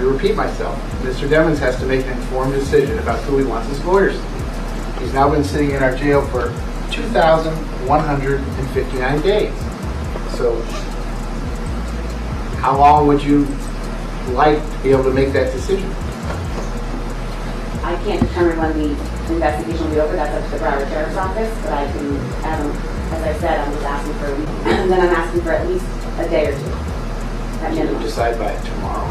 to repeat myself. Mr. Demons has to make an informed decision about who he wants his lawyers to be. He's now been sitting in our jail for 2,159 days. So, how long would you like to be able to make that decision? I can't determine when the investigation will be over. That's up to the Broward Sheriff's Office, but I can, as I said, I'm just asking for a week. And then I'm asking for at least a day or two. At minimum. Decide by tomorrow.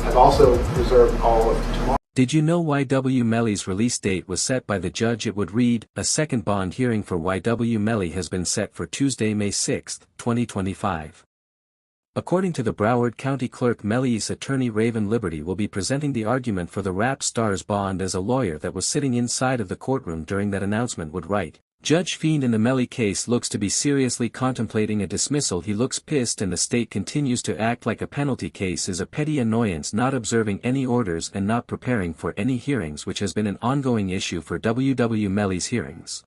I've also reserved all of tomorrow. Did you know YNW Melly's release date was set by the judge? It would read, a second bond hearing for YNW Melly has been set for Tuesday, May 6, 2025. According to the Broward County Clerk, Melly's attorney Raven Liberty will be presenting the argument for the rap star's bond as a lawyer that was sitting inside of the courtroom during that announcement would write. Judge Fiend in the Melly case looks to be seriously contemplating a dismissal. He looks pissed and the state continues to act like a penalty case is a petty annoyance, not observing any orders and not preparing for any hearings, which has been an ongoing issue for YNW Melly's hearings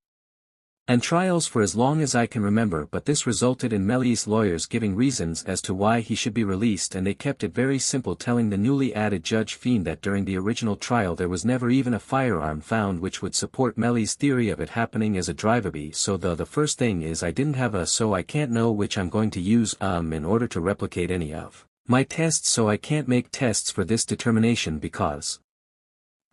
and trials for as long as I can remember, but this resulted in Melly's lawyers giving reasons as to why he should be released, and they kept it very simple, telling the newly added Judge Fiend that during the original trial there was never even a firearm found, which would support Melly's theory of it happening as a drive-by. So the first thing is I didn't have a, so I can't know which I'm going to use in order to replicate any of my tests, so I can't make tests for this determination because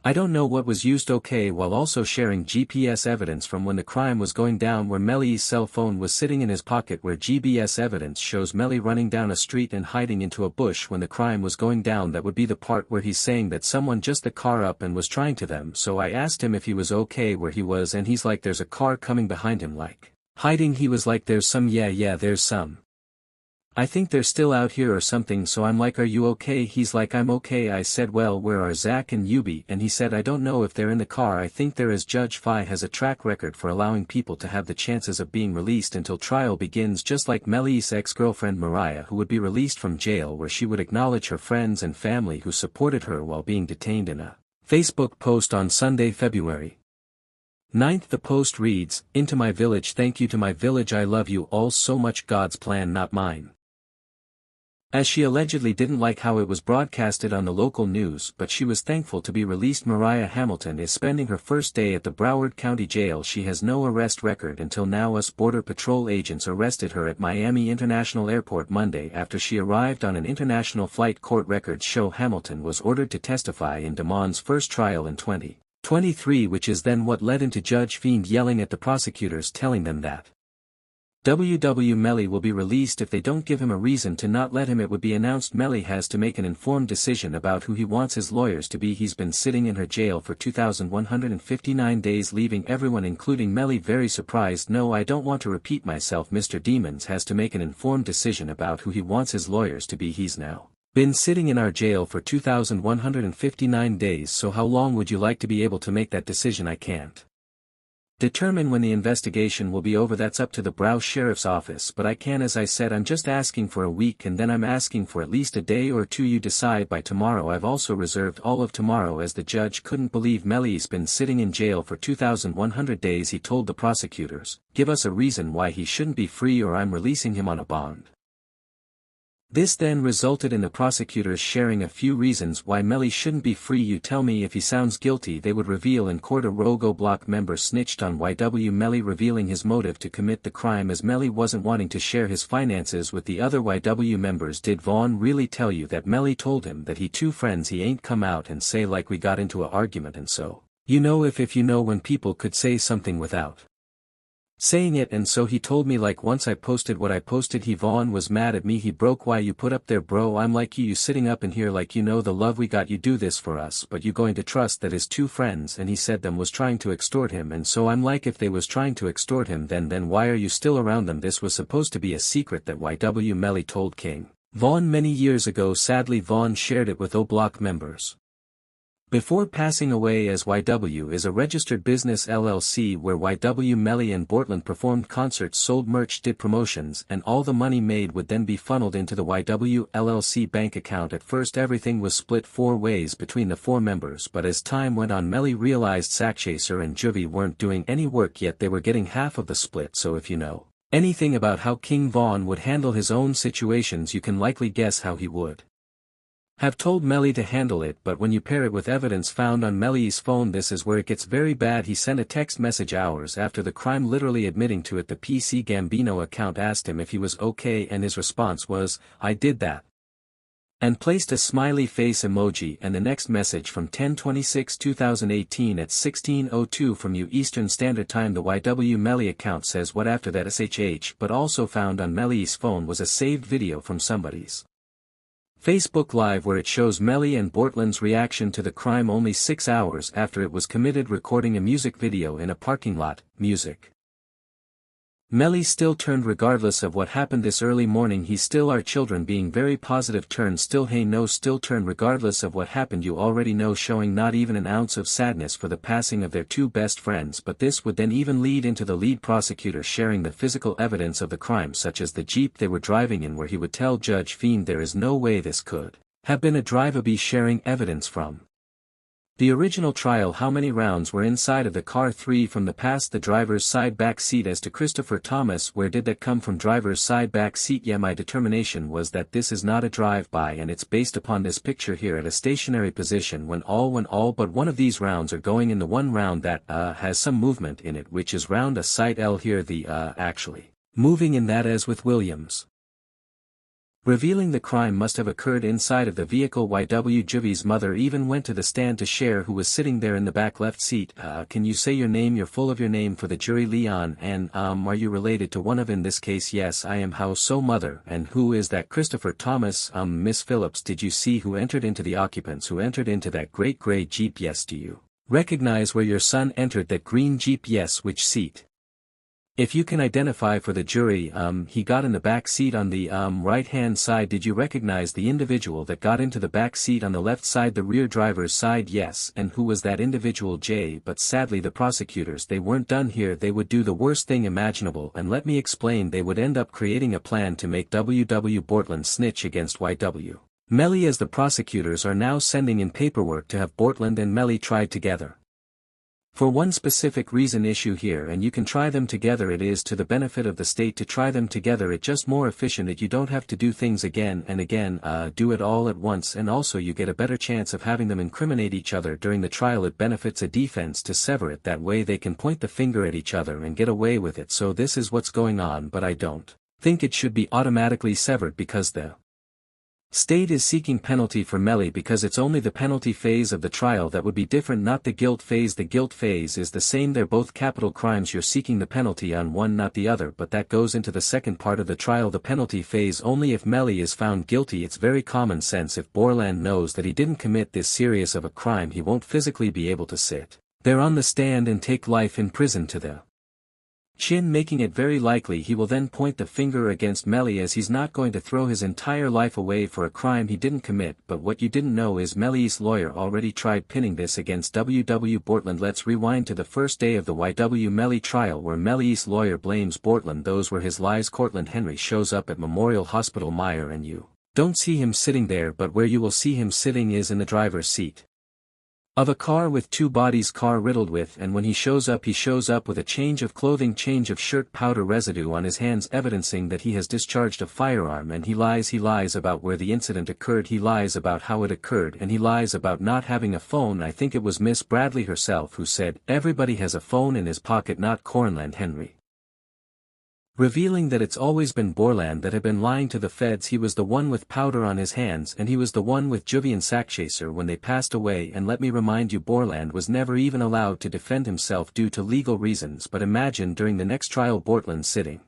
I don't know what was used. Okay, while also sharing GPS evidence from when the crime was going down, where Melly's cell phone was sitting in his pocket, where GPS evidence shows Melly running down a street and hiding into a bush when the crime was going down. That would be the part where he's saying that someone just the car up and was trying to them. So I asked him if he was okay where he was, and he's like, there's a car coming behind him, like hiding. He was like, there's some, yeah there's some. I think they're still out here or something. So I'm like, are you okay? He's like, I'm okay. I said, well, where are Zach and Yubi? And he said, I don't know if they're in the car. I think there is. Judge Fi has a track record for allowing people to have the chances of being released until trial begins, just like Melly's ex-girlfriend Mariah, who would be released from jail, where she would acknowledge her friends and family who supported her while being detained. In a Facebook post on Sunday, February 9th, the post reads, into my village, thank you to my village, I love you all so much, God's plan not mine. As she allegedly didn't like how it was broadcasted on the local news, but she was thankful to be released. Mariah Hamilton is spending her first day at the Broward County Jail. She has no arrest record until now. US Border Patrol agents arrested her at Miami International Airport Monday after she arrived on an international flight. Court records show Hamilton was ordered to testify in Damon's first trial in 2023, which is then what led into Judge Fiend yelling at the prosecutors, telling them that YNW Melly will be released if they don't give him a reason to not let him. It would be announced Melly has to make an informed decision about who he wants his lawyers to be. He's been sitting in her jail for 2,159 days, leaving everyone including Melly very surprised. No, I don't want to repeat myself. Mr. Demons has to make an informed decision about who he wants his lawyers to be. He's now been sitting in our jail for 2,159 days, so how long would you like to be able to make that decision? I can't determine when the investigation will be over. That's up to the Broward Sheriff's Office, but I can, as I said, I'm just asking for a week, and then I'm asking for at least a day or two. You decide by tomorrow. I've also reserved all of tomorrow, as the judge couldn't believe Melly's been sitting in jail for 2,100 days. He told the prosecutors, give us a reason why he shouldn't be free or I'm releasing him on a bond. This then resulted in the prosecutors sharing a few reasons why Melly shouldn't be free. You tell me if he sounds guilty, they would reveal in court. A Rogue Block member snitched on YNW Melly, revealing his motive to commit the crime, as Melly wasn't wanting to share his finances with the other YNW members. Did Vaughn really tell you that Melly told him that he two friends he ain't come out and say like we got into a argument, and so you know if you know when people could say something without saying it, and so he told me like once I posted what I posted, Vaughn was mad at me. He broke why you put up there, bro. I'm like, you sitting up in here like, you know the love we got, you do this for us, but you going to trust that his two friends, and he said them, was trying to extort him. And so I'm like, if they was trying to extort him, then why are you still around them? This was supposed to be a secret that YNW Melly told King Vaughn many years ago. Sadly, Vaughn shared it with O Block members before passing away, as YW is a registered business LLC where YNW Melly and Bortland performed concerts, sold merch, did promotions, and all the money made would then be funneled into the YW LLC bank account. At first everything was split 4 ways between the 4 members, but as time went on, Melly realized Sackchaser and Juvie weren't doing any work, yet they were getting half of the split. So if you know anything about how King Vaughn would handle his own situations, you can likely guess how he would. have told Melly to handle it, but when you pair it with evidence found on Melly's phone, this is where it gets very bad. He sent a text message hours after the crime, literally admitting to it. The PC Gambino account asked him if he was okay and his response was, "I did that," and placed a smiley face emoji. And the next message from 10/26/2018 at 16:02 from U Eastern Standard Time. The YW Melly account says what after that SHH, but also found on Melly's phone was a saved video from somebody's Facebook Live where it shows Melly and Bortland's reaction to the crime only 6 hours after it was committed, recording a music video in a parking lot. Music. Melly still turned regardless of what happened this early morning. He's still our children, being very positive. Turn still, hey no, still turn regardless of what happened, you already know, showing not even an ounce of sadness for the passing of their two best friends. But this would then even lead into the lead prosecutor sharing the physical evidence of the crime, such as the Jeep they were driving in, where he would tell Judge Fiend there is no way this could have been a drive-by, sharing evidence from the original trial. How many rounds were inside of the car? 3 from the past. The driver's side back seat. As to Christopher Thomas, where did that come from? Driver's side back seat. Yeah, my determination was that this is not a drive-by, and it's based upon this picture here at a stationary position when all but one of these rounds are going in. The one round that has some movement in it, which is round a site L here, the actually moving in that, as with Williams, revealing the crime must have occurred inside of the vehicle. YW Juvi's mother even went to the stand to share who was sitting there in the back left seat. Can you say your name? You're full of your name for the jury, Leon. And are you related to one of? In this case, yes, I am. How so, mother? And who is that? Christopher Thomas. Miss Phillips, did you see who entered into the occupants who entered into that great gray Jeep? Yes. Do you recognize where your son entered that green Jeep? Yes. Which seat? If you can identify for the jury, he got in the back seat on the right-hand side. Did you recognize the individual that got into the back seat on the left side, the rear driver's side? Yes. And who was that individual? Jay. But sadly the prosecutors, they weren't done here. They would do the worst thing imaginable, and let me explain. They would end up creating a plan to make W.W. Bortland snitch against Y.W. Melly, as the prosecutors are now sending in paperwork to have Bortland and Melly tried together. For one specific reason issue here, and you can try them together. It is to the benefit of the state to try them together. It's just more efficient that you don't have to do things again and again, do it all at once, and also you get a better chance of having them incriminate each other during the trial. It benefits a defense to sever it. That way they can point the finger at each other and get away with it. So this is what's going on, but I don't think it should be automatically severed because the state is seeking penalty for Melly, because it's only the penalty phase of the trial that would be different, not the guilt phase. The guilt phase is the same. They're both capital crimes. You're seeking the penalty on one, not the other, but that goes into the second part of the trial, the penalty phase, only if Melly is found guilty. It's very common sense. If Borland knows that he didn't commit this serious of a crime, he won't physically be able to sit there on the stand and take life in prison to the chin, making it very likely he will then point the finger against Melly, as he's not going to throw his entire life away for a crime he didn't commit. But what you didn't know is Melly's lawyer already tried pinning this against W.W. Bortland. Let's rewind to the first day of the Y.W. Melly trial, where Melly's lawyer blames Bortland. Those were his lies. Cortland Henry shows up at Memorial Hospital Meyer, and you don't see him sitting there, but where you will see him sitting is in the driver's seat of a car with two bodies, car riddled with, and when he shows up with a change of clothing, change of shirt, powder residue on his hands, evidencing that he has discharged a firearm. And he lies about where the incident occurred, he lies about how it occurred, and he lies about not having a phone. I think it was Miss Bradley herself who said, everybody has a phone in his pocket, not Cornland Henry. Revealing that it's always been Borland that had been lying to the feds. He was the one with powder on his hands, and he was the one with Juvie and Sackchaser when they passed away. And let me remind you, Borland was never even allowed to defend himself due to legal reasons. But imagine during the next trial Bortland sitting